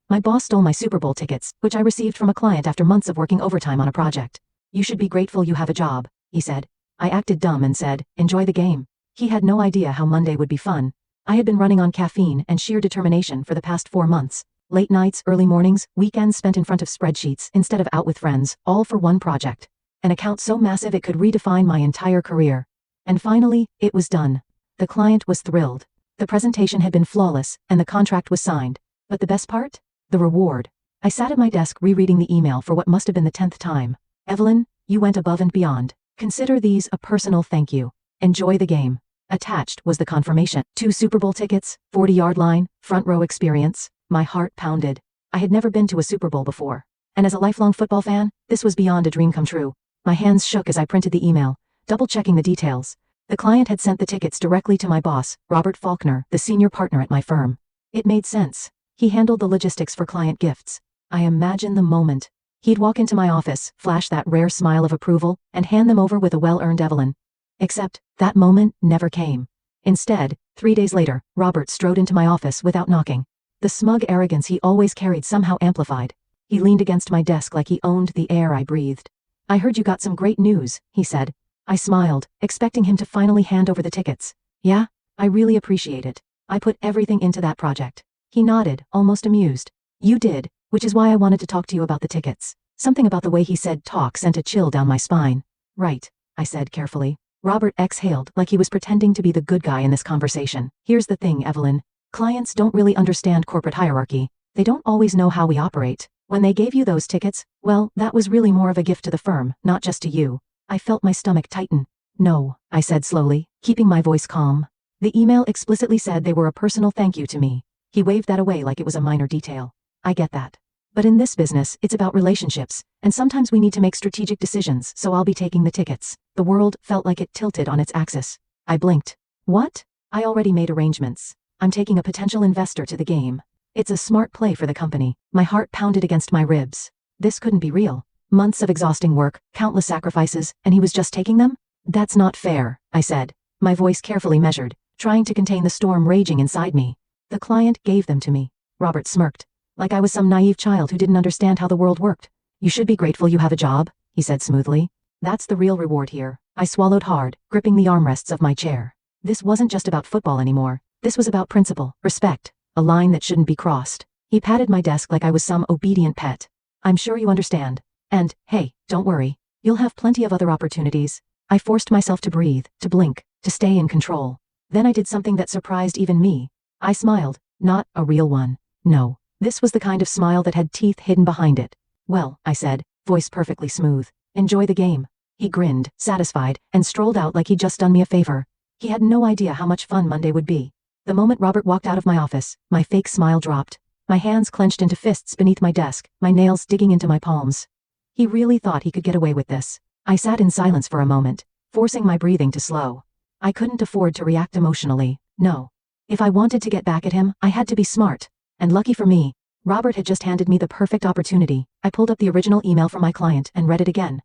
My boss stole my Super Bowl tickets, which I received from a client after months of working overtime on a project. You should be grateful you have a job, he said. I acted dumb and said, enjoy the game. He had no idea how Monday would be fun. I had been running on caffeine and sheer determination for the past 4 months. Late nights, early mornings, weekends spent in front of spreadsheets instead of out with friends, all for one project. An account so massive it could redefine my entire career. And finally, it was done. The client was thrilled. The presentation had been flawless, and the contract was signed. But the best part? The reward. I sat at my desk rereading the email for what must have been the 10th time. Evelyn, you went above and beyond. Consider these a personal thank you. Enjoy the game. Attached was the confirmation. 2 Super Bowl tickets, 40-yard line, front row experience. My heart pounded. I had never been to a Super Bowl before. And as a lifelong football fan, this was beyond a dream come true. My hands shook as I printed the email, double-checking the details. The client had sent the tickets directly to my boss, Robert Faulkner, the senior partner at my firm. It made sense. He handled the logistics for client gifts. I imagined the moment. He'd walk into my office, flash that rare smile of approval, and hand them over with a well-earned Evelyn. Except, that moment never came. Instead, 3 days later, Robert strode into my office without knocking. The smug arrogance he always carried somehow amplified. He leaned against my desk like he owned the air I breathed. I heard you got some great news, he said. I smiled, expecting him to finally hand over the tickets. Yeah, I really appreciate it. I put everything into that project. He nodded, almost amused. You did, which is why I wanted to talk to you about the tickets. Something about the way he said talk sent a chill down my spine. Right, I said carefully. Robert exhaled like he was pretending to be the good guy in this conversation. Here's the thing, Evelyn. Clients don't really understand corporate hierarchy. They don't always know how we operate. When they gave you those tickets, well, that was really more of a gift to the firm, not just to you. I felt my stomach tighten. No, I said slowly, keeping my voice calm. The email explicitly said they were a personal thank you to me. He waved that away like it was a minor detail. I get that. But in this business, it's about relationships, and sometimes we need to make strategic decisions, so I'll be taking the tickets. The world felt like it tilted on its axis. I blinked. What? I already made arrangements. I'm taking a potential investor to the game. It's a smart play for the company. My heart pounded against my ribs. This couldn't be real. Months of exhausting work, countless sacrifices, and he was just taking them? That's not fair, I said, my voice carefully measured, trying to contain the storm raging inside me. The client gave them to me. Robert smirked, like I was some naive child who didn't understand how the world worked. You should be grateful you have a job, he said smoothly. That's the real reward here. I swallowed hard, gripping the armrests of my chair. This wasn't just about football anymore. This was about principle, respect, a line that shouldn't be crossed. He patted my desk like I was some obedient pet. I'm sure you understand. And, hey, don't worry. You'll have plenty of other opportunities. I forced myself to breathe, to blink, to stay in control. Then I did something that surprised even me. I smiled, not a real one. No, this was the kind of smile that had teeth hidden behind it. Well, I said, voice perfectly smooth. Enjoy the game. He grinned, satisfied, and strolled out like he'd just done me a favor. He had no idea how much fun Monday would be. The moment Robert walked out of my office, my fake smile dropped. My hands clenched into fists beneath my desk, my nails digging into my palms. He really thought he could get away with this. I sat in silence for a moment, forcing my breathing to slow. I couldn't afford to react emotionally, no. If I wanted to get back at him, I had to be smart. And lucky for me, Robert had just handed me the perfect opportunity. I pulled up the original email from my client and read it again.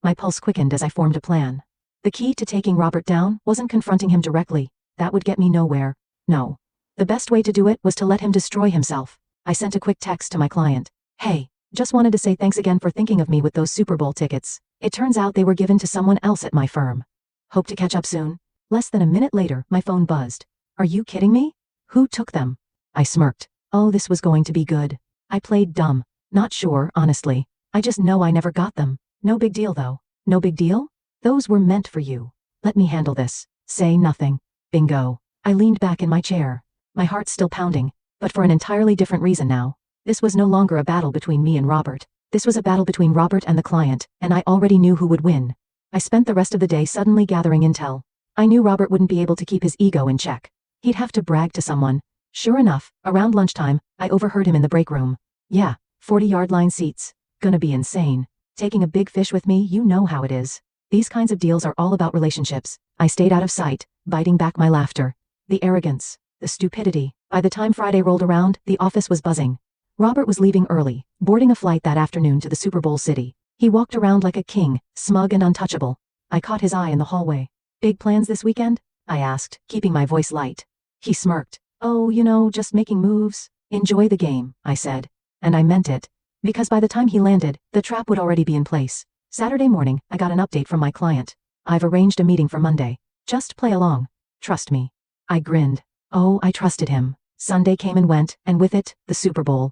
My pulse quickened as I formed a plan. The key to taking Robert down wasn't confronting him directly. That would get me nowhere. No. The best way to do it was to let him destroy himself. I sent a quick text to my client. Hey, just wanted to say thanks again for thinking of me with those Super Bowl tickets. It turns out they were given to someone else at my firm. Hope to catch up soon. Less than a minute later, my phone buzzed. Are you kidding me? Who took them? I smirked. Oh, this was going to be good. I played dumb. Not sure, honestly. I just know I never got them. No big deal though. No big deal? Those were meant for you. Let me handle this. Say nothing. Bingo. I leaned back in my chair. My heart still pounding, but for an entirely different reason now. This was no longer a battle between me and Robert. This was a battle between Robert and the client, and I already knew who would win. I spent the rest of the day suddenly gathering intel. I knew Robert wouldn't be able to keep his ego in check. He'd have to brag to someone. Sure enough, around lunchtime, I overheard him in the break room. Yeah, 40-yard line seats. Gonna be insane. Taking a big fish with me, you know how it is. These kinds of deals are all about relationships. I stayed out of sight, biting back my laughter. The arrogance, the stupidity. By the time Friday rolled around, the office was buzzing. Robert was leaving early, boarding a flight that afternoon to the Super Bowl city. He walked around like a king, smug and untouchable. I caught his eye in the hallway. Big plans this weekend? I asked, keeping my voice light. He smirked. Oh, just making moves. Enjoy the game, I said. And I meant it. Because by the time he landed, the trap would already be in place. Saturday morning, I got an update from my client. I've arranged a meeting for Monday. Just play along. Trust me. I grinned. Oh, I trusted him. Sunday came and went, and with it, the Super Bowl.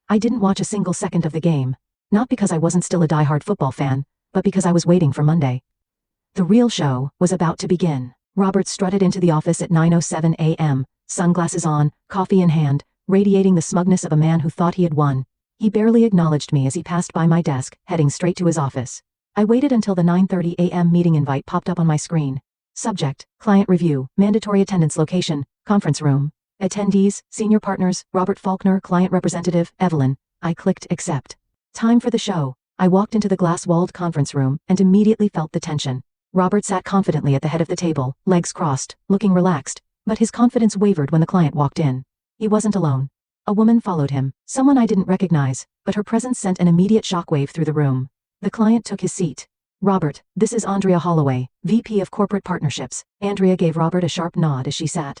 I didn't watch a single second of the game. Not because I wasn't still a diehard football fan, but because I was waiting for Monday. The real show was about to begin. Robert strutted into the office at 9:07 a.m., sunglasses on, coffee in hand, radiating the smugness of a man who thought he had won. He barely acknowledged me as he passed by my desk, heading straight to his office. I waited until the 9:30 a.m. meeting invite popped up on my screen. Subject, client review, mandatory attendance location, conference room. Attendees, senior partners, Robert Faulkner, client representative, Evelyn. I clicked accept. Time for the show. I walked into the glass-walled conference room and immediately felt the tension. Robert sat confidently at the head of the table, legs crossed, looking relaxed, but his confidence wavered when the client walked in. He wasn't alone. A woman followed him, someone I didn't recognize, but her presence sent an immediate shockwave through the room. The client took his seat. Robert, this is Andrea Holloway, VP of Corporate Partnerships. Andrea gave Robert a sharp nod as she sat.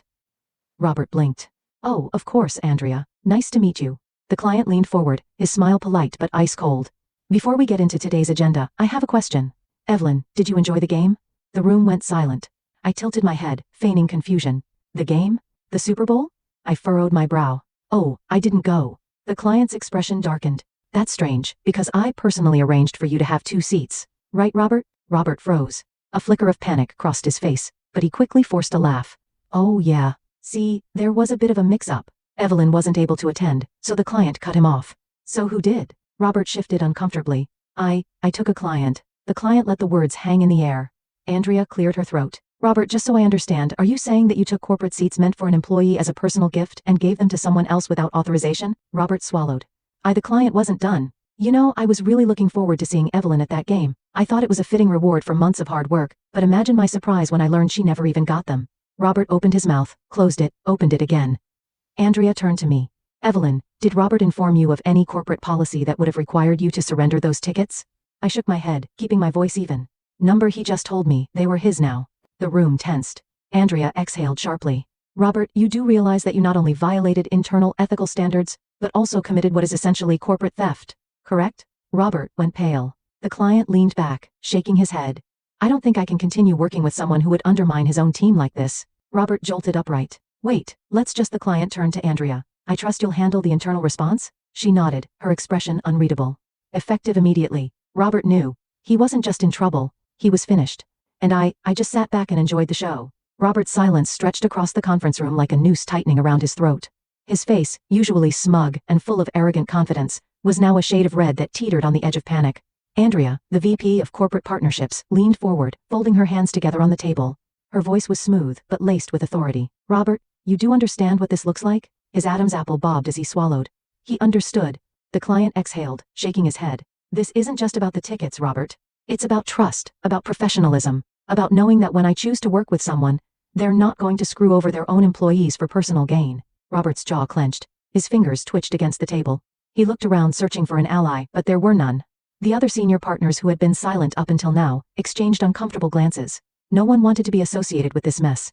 Robert blinked. Oh, of course, Andrea. Nice to meet you. The client leaned forward, his smile polite but ice cold. Before we get into today's agenda, I have a question. Evelyn, did you enjoy the game? The room went silent. I tilted my head, feigning confusion. The game? The Super Bowl? I furrowed my brow. Oh, I didn't go. The client's expression darkened. That's strange, because I personally arranged for you to have 2 seats. Right, Robert? Robert froze. A flicker of panic crossed his face, but he quickly forced a laugh. Oh yeah. See, there was a bit of a mix-up. Evelyn wasn't able to attend, so the client cut him off. So who did? Robert shifted uncomfortably. I took a client. The client let the words hang in the air. Andrea cleared her throat. Robert, just so I understand, are you saying that you took corporate seats meant for an employee as a personal gift and gave them to someone else without authorization? Robert swallowed. The client wasn't done. You know, I was really looking forward to seeing Evelyn at that game. I thought it was a fitting reward for months of hard work, but imagine my surprise when I learned she never even got them. Robert opened his mouth, closed it, opened it again. Andrea turned to me. Evelyn, did Robert inform you of any corporate policy that would have required you to surrender those tickets? I shook my head, keeping my voice even. Number he just told me, they were his now. The room tensed. Andrea exhaled sharply. Robert, you do realize that you not only violated internal ethical standards, but also committed what is essentially corporate theft, correct? Robert went pale. The client leaned back, shaking his head. I don't think I can continue working with someone who would undermine his own team like this. Robert jolted upright. Wait, let's just. The client turned to Andrea. I trust you'll handle the internal response? She nodded, her expression unreadable. Effective immediately. Robert knew. He wasn't just in trouble, he was finished. And I just sat back and enjoyed the show. Robert's silence stretched across the conference room like a noose tightening around his throat. His face, usually smug and full of arrogant confidence, was now a shade of red that teetered on the edge of panic. Andrea, the VP of Corporate Partnerships, leaned forward, folding her hands together on the table. Her voice was smooth, but laced with authority. Robert, you do understand what this looks like? His Adam's apple bobbed as he swallowed. He understood. The client exhaled, shaking his head. This isn't just about the tickets, Robert. It's about trust, about professionalism, about knowing that when I choose to work with someone, they're not going to screw over their own employees for personal gain. Robert's jaw clenched. His fingers twitched against the table. He looked around searching for an ally, but there were none. The other senior partners who had been silent up until now exchanged uncomfortable glances. No one wanted to be associated with this mess.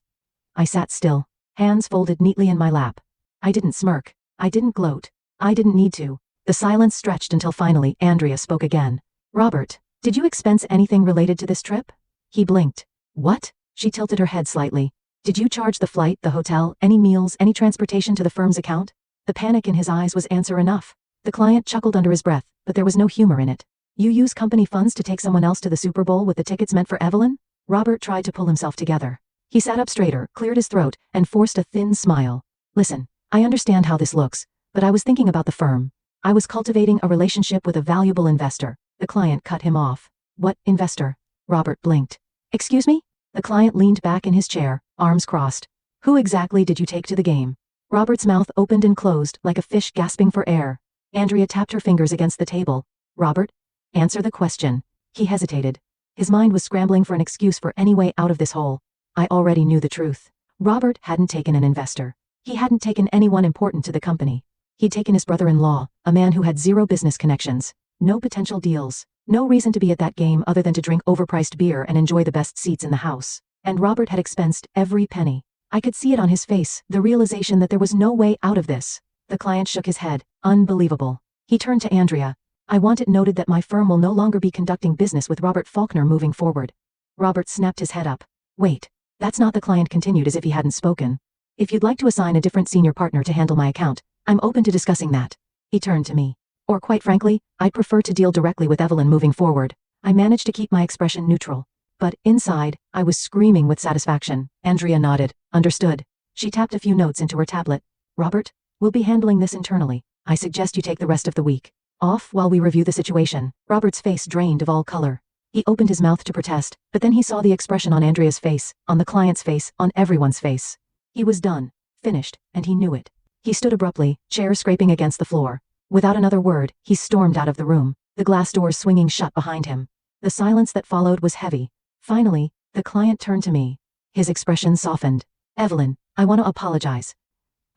I sat still, hands folded neatly in my lap. I didn't smirk. I didn't gloat. I didn't need to. The silence stretched until finally Andrea spoke again. Robert, did you expense anything related to this trip? He blinked. What? She tilted her head slightly. Did you charge the flight, the hotel, any meals, any transportation to the firm's account? The panic in his eyes was answer enough. The client chuckled under his breath, but there was no humor in it. You use company funds to take someone else to the Super Bowl with the tickets meant for Evelyn? Robert tried to pull himself together. He sat up straighter, cleared his throat, and forced a thin smile. Listen, I understand how this looks, but I was thinking about the firm. I was cultivating a relationship with a valuable investor. The client cut him off. What investor? Robert blinked. Excuse me? The client leaned back in his chair, arms crossed. Who exactly did you take to the game? Robert's mouth opened and closed like a fish gasping for air. Andrea tapped her fingers against the table. Robert? Answer the question. He hesitated. His mind was scrambling for an excuse for any way out of this hole. I already knew the truth. Robert hadn't taken an investor. He hadn't taken anyone important to the company. He'd taken his brother-in-law, a man who had zero business connections, no potential deals, no reason to be at that game other than to drink overpriced beer and enjoy the best seats in the house. And Robert had expensed every penny. I could see it on his face, the realization that there was no way out of this. The client shook his head. Unbelievable. He turned to Andrea. I want it noted that my firm will no longer be conducting business with Robert Faulkner moving forward. Robert snapped his head up. Wait. That's not. The client continued as if he hadn't spoken. If you'd like to assign a different senior partner to handle my account, I'm open to discussing that. He turned to me. Or quite frankly, I'd prefer to deal directly with Evelyn moving forward. I managed to keep my expression neutral. But inside, I was screaming with satisfaction. Andrea nodded. Understood. She tapped a few notes into her tablet. Robert, we'll be handling this internally. I suggest you take the rest of the week off while we review the situation. Robert's face drained of all color. He opened his mouth to protest, but then he saw the expression on Andrea's face, on the client's face, on everyone's face. He was done, finished, and he knew it. He stood abruptly, chair scraping against the floor. Without another word, he stormed out of the room, the glass doors swinging shut behind him. The silence that followed was heavy. Finally, the client turned to me. His expression softened. Evelyn, I want to apologize.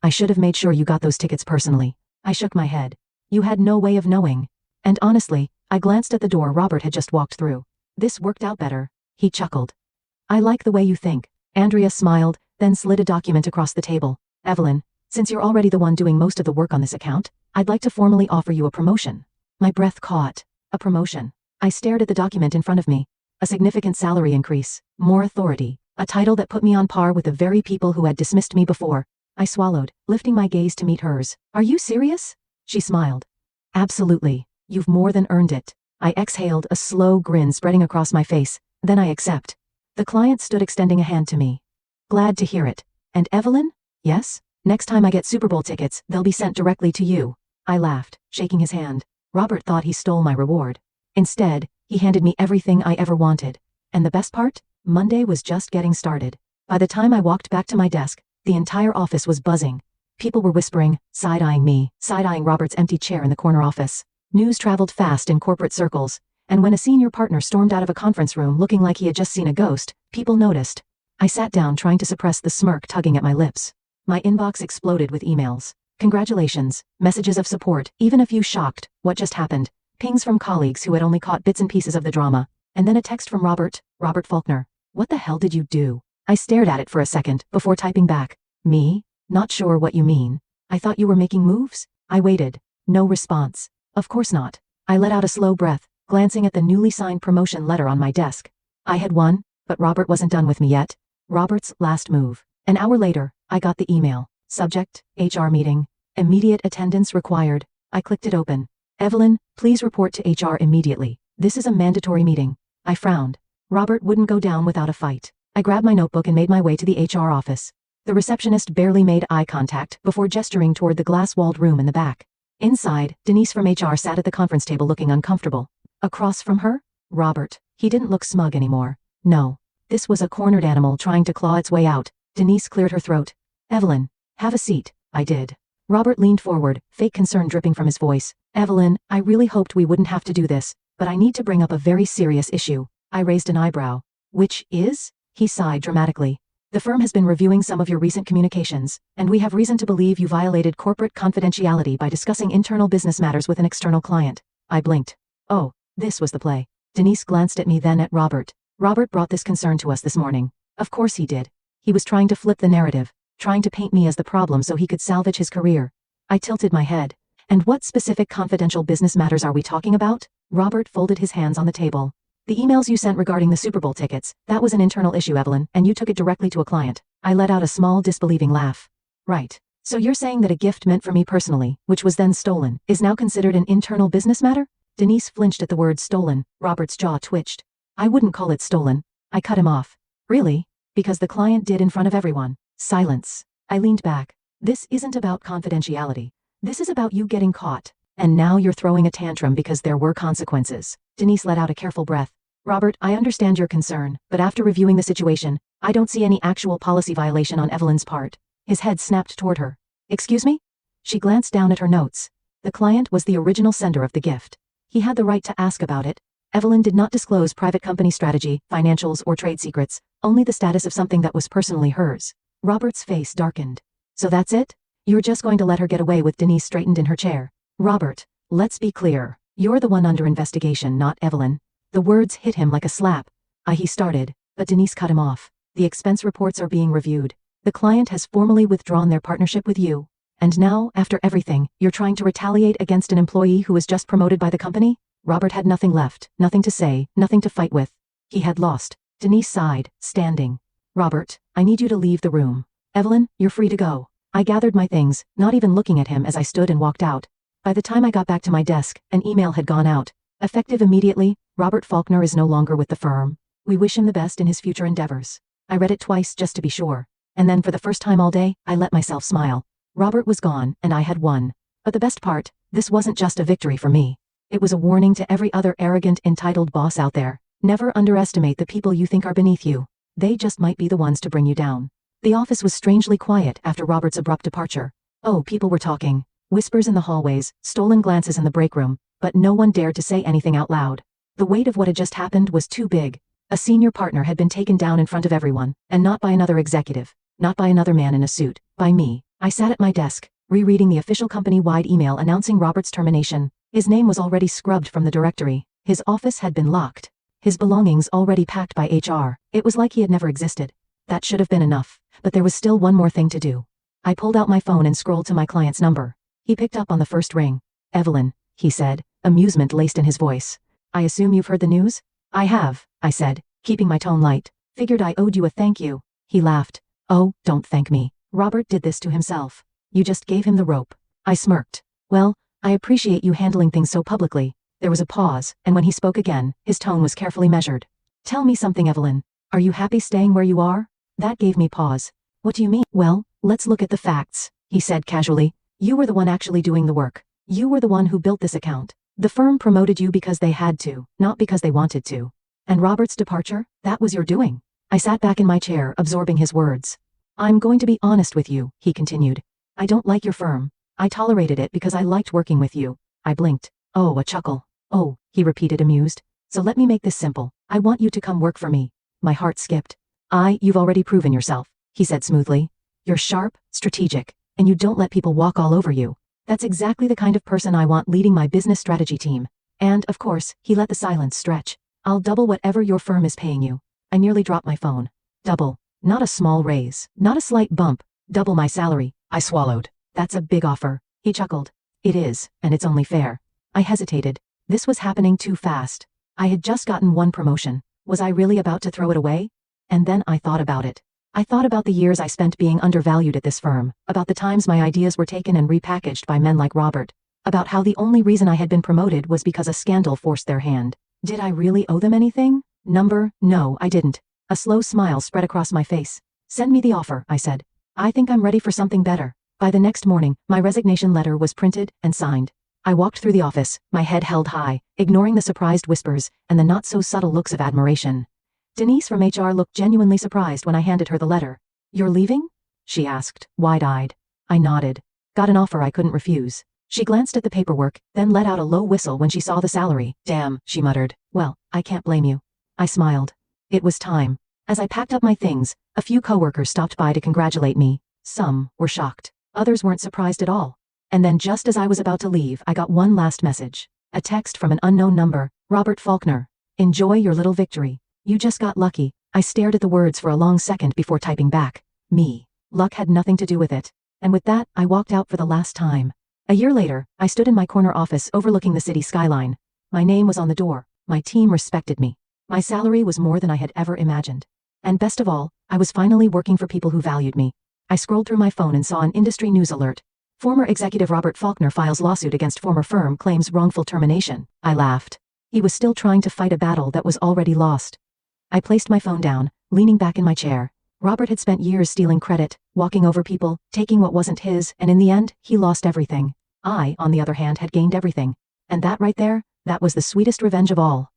I should have made sure you got those tickets personally. I shook my head. You had no way of knowing. And honestly, I glanced at the door Robert had just walked through. This worked out better. He chuckled. I like the way you think. Andrea smiled, then slid a document across the table. Evelyn, since you're already the one doing most of the work on this account, I'd like to formally offer you a promotion. My breath caught. A promotion. I stared at the document in front of me. A significant salary increase, more authority, a title that put me on par with the very people who had dismissed me before. I swallowed, lifting my gaze to meet hers. Are you serious? She smiled. Absolutely. You've more than earned it. I exhaled, a slow grin spreading across my face. Then I accept. The client stood extending a hand to me. Glad to hear it. And Evelyn? Yes? Next time I get Super Bowl tickets, they'll be sent directly to you. I laughed, shaking his hand. Robert thought he stole my reward. Instead, he handed me everything I ever wanted. And the best part? Monday was just getting started. By the time I walked back to my desk, the entire office was buzzing. People were whispering, side-eyeing me, side-eyeing Robert's empty chair in the corner office. News traveled fast in corporate circles, and when a senior partner stormed out of a conference room looking like he had just seen a ghost, people noticed. I sat down trying to suppress the smirk tugging at my lips. My inbox exploded with emails. Congratulations, messages of support, even a few shocked, what just happened, pings from colleagues who had only caught bits and pieces of the drama, and then a text from Robert Faulkner. What the hell did you do? I stared at it for a second before typing back. Me? Not sure what you mean. I thought you were making moves? I waited. No response. Of course not. I let out a slow breath, glancing at the newly signed promotion letter on my desk. I had won, but Robert wasn't done with me yet. Robert's last move. An hour later, I got the email. Subject, HR meeting. Immediate attendance required. I clicked it open. Evelyn, please report to HR immediately. This is a mandatory meeting. I frowned. Robert wouldn't go down without a fight. I grabbed my notebook and made my way to the HR office. The receptionist barely made eye contact before gesturing toward the glass-walled room in the back. Inside, Denise from HR sat at the conference table looking uncomfortable. Across from her? Robert. He didn't look smug anymore. No. This was a cornered animal trying to claw its way out. Denise cleared her throat. Evelyn, have a seat. I did. Robert leaned forward, fake concern dripping from his voice. Evelyn, I really hoped we wouldn't have to do this, but I need to bring up a very serious issue. I raised an eyebrow. Which is? He sighed dramatically. The firm has been reviewing some of your recent communications, and we have reason to believe you violated corporate confidentiality by discussing internal business matters with an external client. I blinked. Oh, this was the play. Denise glanced at me, then at Robert. Robert brought this concern to us this morning. Of course he did. He was trying to flip the narrative, trying to paint me as the problem so he could salvage his career. I tilted my head. And what specific confidential business matters are we talking about? Robert folded his hands on the table. The emails you sent regarding the Super Bowl tickets, that was an internal issue, Evelyn, and you took it directly to a client. I let out a small disbelieving laugh. Right. So you're saying that a gift meant for me personally, which was then stolen, is now considered an internal business matter? Denise flinched at the word stolen. Robert's jaw twitched. I wouldn't call it stolen. I cut him off. Really? Because the client did in front of everyone. Silence. I leaned back. This isn't about confidentiality. This is about you getting caught. And now you're throwing a tantrum because there were consequences. Denise let out a careful breath. Robert, I understand your concern, but after reviewing the situation, I don't see any actual policy violation on Evelyn's part. His head snapped toward her. Excuse me? She glanced down at her notes. The client was the original sender of the gift. He had the right to ask about it. Evelyn did not disclose private company strategy, financials, or trade secrets, only the status of something that was personally hers. Robert's face darkened. So that's it? You're just going to let her get away with? Denise straightened in her chair. Robert, let's be clear. You're the one under investigation, not Evelyn. The words hit him like a slap. He started, but Denise cut him off. The expense reports are being reviewed. The client has formally withdrawn their partnership with you. And now, after everything, you're trying to retaliate against an employee who was just promoted by the company? Robert had nothing left, nothing to say, nothing to fight with. He had lost. Denise sighed, standing. Robert, I need you to leave the room. Evelyn, you're free to go. I gathered my things, not even looking at him as I stood and walked out. By the time I got back to my desk, an email had gone out. Effective immediately, Robert Faulkner is no longer with the firm. We wish him the best in his future endeavors. I read it twice just to be sure. And then for the first time all day, I let myself smile. Robert was gone, and I had won. But the best part, this wasn't just a victory for me. It was a warning to every other arrogant, entitled boss out there. Never underestimate the people you think are beneath you. They just might be the ones to bring you down. The office was strangely quiet after Robert's abrupt departure. Oh, people were talking. Whispers in the hallways, stolen glances in the break room, but no one dared to say anything out loud. The weight of what had just happened was too big. A senior partner had been taken down in front of everyone, and not by another executive, not by another man in a suit, by me. I sat at my desk, rereading the official company-wide email announcing Robert's termination. His name was already scrubbed from the directory. His office had been locked. His belongings already packed by HR. It was like he had never existed. That should have been enough, but there was still one more thing to do. I pulled out my phone and scrolled to my client's number. He picked up on the first ring. Evelyn, he said, amusement laced in his voice. I assume you've heard the news? I have, I said, keeping my tone light. Figured I owed you a thank you. He laughed. Oh, don't thank me. Robert did this to himself. You just gave him the rope. I smirked. Well, I appreciate you handling things so publicly. There was a pause, and when he spoke again, his tone was carefully measured. Tell me something, Evelyn. Are you happy staying where you are? That gave me pause. What do you mean? Well, let's look at the facts, he said casually. You were the one actually doing the work. You were the one who built this account. The firm promoted you because they had to, not because they wanted to. And Robert's departure, that was your doing. I sat back in my chair, absorbing his words. I'm going to be honest with you, he continued. I don't like your firm. I tolerated it because I liked working with you. I blinked. Oh, a chuckle. Oh, he repeated amused. So let me make this simple. I want you to come work for me. My heart skipped. You've already proven yourself, he said smoothly. You're sharp, strategic, and you don't let people walk all over you. That's exactly the kind of person I want leading my business strategy team. And, of course, he let the silence stretch. I'll double whatever your firm is paying you. I nearly dropped my phone. Double. Not a small raise. Not a slight bump. Double my salary. I swallowed. That's a big offer. He chuckled. It is, and it's only fair. I hesitated. This was happening too fast. I had just gotten one promotion. Was I really about to throw it away? And then I thought about it. I thought about the years I spent being undervalued at this firm, about the times my ideas were taken and repackaged by men like Robert, about how the only reason I had been promoted was because a scandal forced their hand. Did I really owe them anything? No, I didn't. A slow smile spread across my face. Send me the offer, I said. I think I'm ready for something better. By the next morning, my resignation letter was printed and signed. I walked through the office, my head held high, ignoring the surprised whispers and the not-so-subtle looks of admiration. Denise from HR looked genuinely surprised when I handed her the letter. You're leaving? She asked, wide-eyed. I nodded. Got an offer I couldn't refuse. She glanced at the paperwork, then let out a low whistle when she saw the salary. Damn, she muttered. Well, I can't blame you. I smiled. It was time. As I packed up my things, a few coworkers stopped by to congratulate me. Some were shocked. Others weren't surprised at all. And then just as I was about to leave, I got one last message. A text from an unknown number. Robert Faulkner. Enjoy your little victory. You just got lucky. I stared at the words for a long second before typing back. Me. Luck had nothing to do with it. And with that, I walked out for the last time. A year later, I stood in my corner office overlooking the city skyline. My name was on the door. My team respected me. My salary was more than I had ever imagined. And best of all, I was finally working for people who valued me. I scrolled through my phone and saw an industry news alert. Former executive Robert Faulkner files lawsuit against former firm, claims wrongful termination. I laughed. He was still trying to fight a battle that was already lost. I placed my phone down, leaning back in my chair. Robert had spent years stealing credit, walking over people, taking what wasn't his, and in the end, he lost everything. I, on the other hand, had gained everything. And that right there, that was the sweetest revenge of all.